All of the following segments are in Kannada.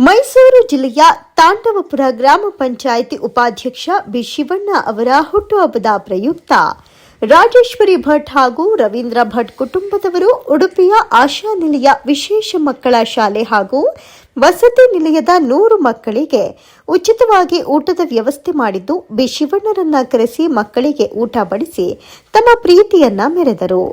ಮೈಸೂರು ಜಿಲ್ಲೆಯ ತಾಂಡವಪುರ ಗ್ರಾಮ ಪಂಚಾಯಿತಿ ಉಪಾಧ್ಯಕ್ಷ ಬಿ ಶಿವಣ್ಣ ಅವರ ಹುಟ್ಟುಹಬ್ಬದ ಪ್ರಯುಕ್ತ ರಾಜೇಶ್ವರಿ ಭಟ್ ಹಾಗೂ ರವೀಂದ್ರ ಭಟ್ ಕುಟುಂಬದವರು ಉಡುಪಿಯ ಆಶಾನಿಲಯ ವಿಶೇಷ ಮಕ್ಕಳ ಶಾಲೆ ಹಾಗೂ ವಸತಿ ನಿಲಯದ 100 ಮಕ್ಕಳಿಗೆ ಉಚಿತವಾಗಿ ಊಟದ ವ್ಯವಸ್ಥೆ ಮಾಡಿದ್ದು ಬಿ ಶಿವಣ್ಣರನ್ನ ಕರೆಸಿ ಮಕ್ಕಳಿಗೆ ಊಟ ಬಡಿಸಿ ತಮ್ಮ ಪ್ರೀತಿಯನ್ನ ಮೆರೆದರು.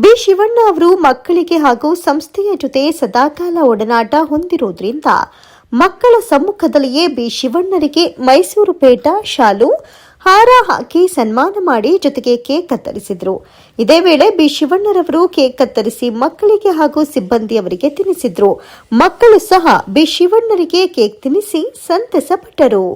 ಬಿ ಶಿವಣ್ಣ ಅವರು ಮಕ್ಕಳಿಗೆ ಹಾಗೂ ಸಂಸ್ಥೆಯ ಜೊತೆ ಸದಾಕಾಲ ಒಡನಾಟ ಹೊಂದಿರುವುದರಿಂದ ಮಕ್ಕಳ ಸಮ್ಮುಖದಲ್ಲಿಯೇ ಬಿ ಶಿವಣ್ಣರಿಗೆ ಮೈಸೂರು ಪೇಟ ಶಾಲು ಹಾರ ಹಾಕಿ ಸನ್ಮಾನ ಮಾಡಿ ಜೊತೆಗೆ ಕೇಕ್ ಕತ್ತರಿಸಿದರು. ಇದೇ ವೇಳೆ ಬಿ ಶಿವಣ್ಣರವರು ಕೇಕ್ ಕತ್ತರಿಸಿ ಮಕ್ಕಳಿಗೆ ಹಾಗೂ ಸಿಬ್ಬಂದಿಯವರಿಗೆ ತಿನ್ನಿಸಿದ್ರು. ಮಕ್ಕಳು ಸಹ ಬಿ ಶಿವಣ್ಣರಿಗೆ ಕೇಕ್ ತಿನ್ನಿಸಿ ಸಂತಸಪಟ್ಟರು.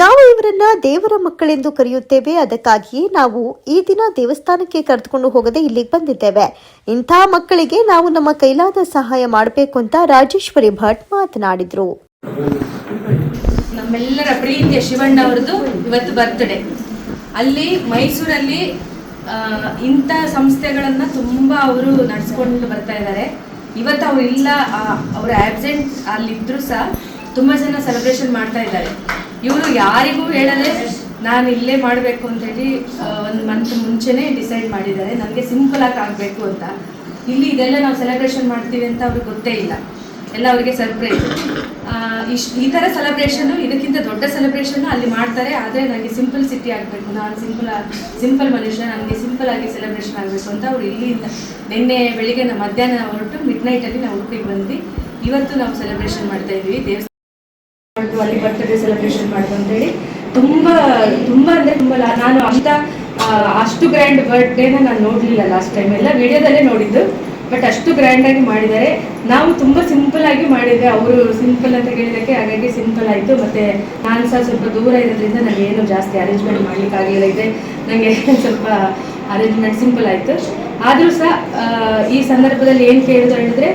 ನಾವು ಇವರನ್ನ ದೇವರ ಮಕ್ಕಳೆಂದು ಕರೆಯುತ್ತೇವೆ. ಅದಕ್ಕಾಗಿಯೇ ನಾವು ಈ ದಿನ ದೇವಸ್ಥಾನಕ್ಕೆ ಕರೆದುಕೊಂಡು ಹೋಗದೆ ಇಲ್ಲಿಗೆ ಬಂದಿದ್ದೇವೆ. ಇಂಥ ಮಕ್ಕಳಿಗೆ ನಾವು ನಮ್ಮ ಕೈಲಾದ ಸಹಾಯ ಮಾಡಬೇಕು ಅಂತ ರಾಜೇಶ್ವರಿ ಭಟ್ ಮಾತನಾಡಿದ್ರು. ನಮ್ಮೆಲ್ಲರ ಪ್ರೀತಿಯ ಶಿವಣ್ಣ ಅವರದು ಇವತ್ತು ಬರ್ತ್ಡೇ. ಅಲ್ಲಿ ಮೈಸೂರಲ್ಲಿ ಇಂಥ ಸಂಸ್ಥೆಗಳನ್ನ ತುಂಬಾ ಅವರು ನಡೆಸ್ಕೊಂಡು ಬರ್ತಾ ಇದ್ದಾರೆ. ಇವತ್ತು ಅವ್ರು ಇಲ್ಲ, ಅವರ ಆಬ್ಸೆಂಟ್ ಅಲ್ಲಿದ್ರು ಸಹ ತುಂಬಾ ಜನ ಸೆಲೆಬ್ರೇಷನ್ ಮಾಡ್ತಾ ಇದ್ದಾರೆ. ಇವರು ಯಾರಿಗೂ ಹೇಳದೆ ನಾನು ಇಲ್ಲೇ ಮಾಡಬೇಕು ಅಂತೇಳಿ 1 ಮಂತ್ ಮುಂಚೆನೇ ಡಿಸೈಡ್ ಮಾಡಿದ್ದಾರೆ. ನನಗೆ ಸಿಂಪಲ್ ಆಗಿ ಆಗಬೇಕು ಅಂತ. ಇಲ್ಲಿ ಇದೆಲ್ಲ ನಾವು ಸೆಲೆಬ್ರೇಷನ್ ಮಾಡ್ತೀವಿ ಅಂತ ಅವ್ರಿಗೆ ಗೊತ್ತೇ ಇಲ್ಲ, ಎಲ್ಲ ಅವರಿಗೆ ಸರ್ಪ್ರೈಸ್. ಈ ಥರ ಸೆಲೆಬ್ರೇಷನ್ನು, ಇದಕ್ಕಿಂತ ದೊಡ್ಡ ಸೆಲೆಬ್ರೇಷನ್ನು ಅಲ್ಲಿ ಮಾಡ್ತಾರೆ. ಆದರೆ ನನಗೆ ಸಿಂಪಲ್ ಸಿಟಿ ಆಗಬೇಕು, ನಾನು ಸಿಂಪಲ್ ಮನುಷ್ಯ, ನನಗೆ ಸಿಂಪಲ್ ಆಗಿ ಸೆಲೆಬ್ರೇಷನ್ ಆಗಬೇಕು ಅಂತ ಅವರು ಇಲ್ಲಿಂದ ನಿನ್ನೆ ಬೆಳಿಗ್ಗೆ ಮಧ್ಯಾಹ್ನ ಹೊರಟು ಮಿಡ್ನೈಟಲ್ಲಿ ನಾವು ಉಡುಪಿಗೆ ಬಂದು ಇವತ್ತು ನಾವು ಸೆಲೆಬ್ರೇಷನ್ ಮಾಡ್ತಾ ಇದ್ದೀವಿ. ದೇವಸ್ಥಾನ ಅಲ್ಲಿ ಬರ್ತ್ಡೇ ಸೆಲೆಬ್ರೇಷನ್ ಮಾಡೋದು ಅಂತೇಳಿ ತುಂಬ ಅಂದರೆ ತುಂಬ. ನಾನು ಅಷ್ಟು ಗ್ರ್ಯಾಂಡ್ ಬರ್ತ್ಡೇನ ನಾನು ನೋಡಲಿಲ್ಲ ಲಾಸ್ಟ್ ಟೈಮ್, ಎಲ್ಲ ವಿಡಿಯೋದಲ್ಲೇ ನೋಡಿದ್ದು. ಬಟ್ ಅಷ್ಟು ಗ್ರ್ಯಾಂಡಾಗಿ ಮಾಡಿದ್ದಾರೆ. ನಾವು ತುಂಬ ಸಿಂಪಲ್ ಆಗಿ ಮಾಡಿದ್ದೆ. ಅವರು ಸಿಂಪಲ್ ಅಂತ ಹೇಳಿದ್ದಕ್ಕೆ ಹಾಗಾಗಿ ಸಿಂಪಲ್ ಆಯಿತು. ಮತ್ತು ನಾನು ಸಹ ಸ್ವಲ್ಪ ದೂರ ಇರೋದ್ರಿಂದ ನನಗೇನು ಜಾಸ್ತಿ ಅರೇಂಜ್ಮೆಂಟ್ ಮಾಡಲಿಕ್ಕಾಗಲಿಲ್ಲ. ಇದೆ ನನಗೆ ಸ್ವಲ್ಪ ಅರೇಂಜ್ಮೆಂಟ್ ಸಿಂಪಲ್ ಆಯಿತು. ಆದರೂ ಸಹ ಈ ಸಂದರ್ಭದಲ್ಲಿ ಏನು ಕೇಳಿದ್ರು ಹೇಳಿದ್ರೆ,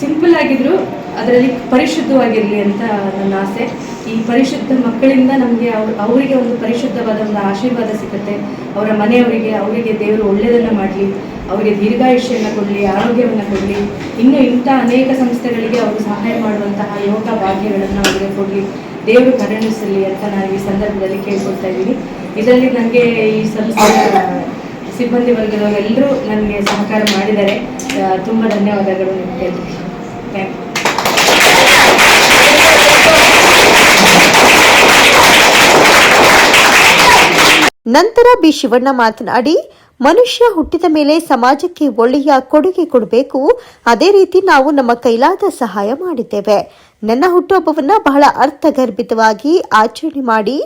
ಸಿಂಪಲ್ ಆಗಿದ್ರು ಅದರಲ್ಲಿ ಪರಿಶುದ್ಧವಾಗಿರಲಿ ಅಂತ ನನ್ನ ಆಸೆ. ಈ ಪರಿಶುದ್ಧ ಮಕ್ಕಳಿಂದ ನಮಗೆ ಅವರಿಗೆ ಒಂದು ಪರಿಶುದ್ಧವಾದ ಒಂದು ಆಶೀರ್ವಾದ ಸಿಗುತ್ತೆ. ಅವರ ಮನೆಯವರಿಗೆ ದೇವರು ಒಳ್ಳೆಯದನ್ನು ಮಾಡಲಿ, ಅವರಿಗೆ ದೀರ್ಘಾಯುಷ್ಯವನ್ನು ಕೊಡಲಿ, ಆರೋಗ್ಯವನ್ನು ಕೊಡಲಿ. ಇನ್ನೂ ಇಂಥ ಅನೇಕ ಸಂಸ್ಥೆಗಳಿಗೆ ಅವರು ಅವರು ಸಹಾಯ ಮಾಡುವಂತಹ ಯೋಗ ಭಾಗ್ಯಗಳನ್ನು ಅವರಿಗೆ ಕೊಡಲಿ, ದೇವರು ಕರುಣಿಸಲಿ ಅಂತ ನಾನು ಈ ಸಂದರ್ಭದಲ್ಲಿ ಕೇಳ್ಕೊಳ್ತಾ ಇದ್ದೀನಿ. ಇದರಲ್ಲಿ ನನಗೆ ಈ ಸಂಸ್ಥೆಯ ಸಿಬ್ಬಂದಿ ವರ್ಗದವರೆಲ್ಲರೂ ನನಗೆ ಸಹಕಾರ ಮಾಡಿದ್ದಾರೆ. ತುಂಬ ಧನ್ಯವಾದಗಳು ನಿಮ್ಗೆ ಹೇಳ್ತೀನಿ. Thank you. ನಂತರ ಬಿ ಶಿವಣ್ಣ ಮಾತನಾಡಿ, ಮನುಷ್ಯ ಹುಟ್ಟಿದ ಮೇಲೆ ಸಮಾಜಕ್ಕೆ ಒಳ್ಳೆಯ ಕೊಡುಗೆ ಕೊಡಬೇಕು. ಅದೇ ರೀತಿ ನಾವು ನಮ್ಮ ಕೈಲಾದ ಸಹಾಯ ಮಾಡಿದ್ದೇವೆ. ನನ್ನ ಹುಟ್ಟುಹಬ್ಬವನ್ನು ಬಹಳ ಅರ್ಥಗರ್ಭಿತವಾಗಿ ಆಚರಣೆ ಮಾಡಿ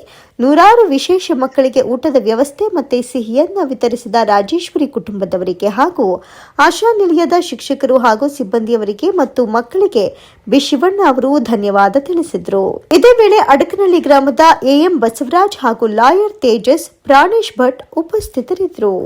ನೂರಾರು ವಿಶೇಷ ಮಕ್ಕಳಿಗೆ ಊಟದ ವ್ಯವಸ್ಥೆ ಮತ್ತು ಸಿಹಿಯನ್ನು ವಿತರಿಸಿದ ರಾಜೇಶ್ವರಿ ಕುಟುಂಬದವರಿಗೆ ಹಾಗೂ ಆಶಾ ನಿಲಯದ ಶಿಕ್ಷಕರು ಹಾಗೂ ಸಿಬ್ಬಂದಿಯವರಿಗೆ ಮತ್ತು ಮಕ್ಕಳಿಗೆ ಬಿ ಶಿವಣ್ಣ ಅವರು ಧನ್ಯವಾದ ತಿಳಿಸಿದರು. ಇದೇ ವೇಳೆ ಅಡಕನಹಳ್ಳಿ ಗ್ರಾಮದ ಎಎಂ ಬಸವರಾಜ್ ಹಾಗೂ ಲಾಯರ್ ತೇಜಸ್ ಪ್ರಾಣೇಶ್ ಭಟ್ ಉಪಸ್ಥಿತರಿದ್ದರು.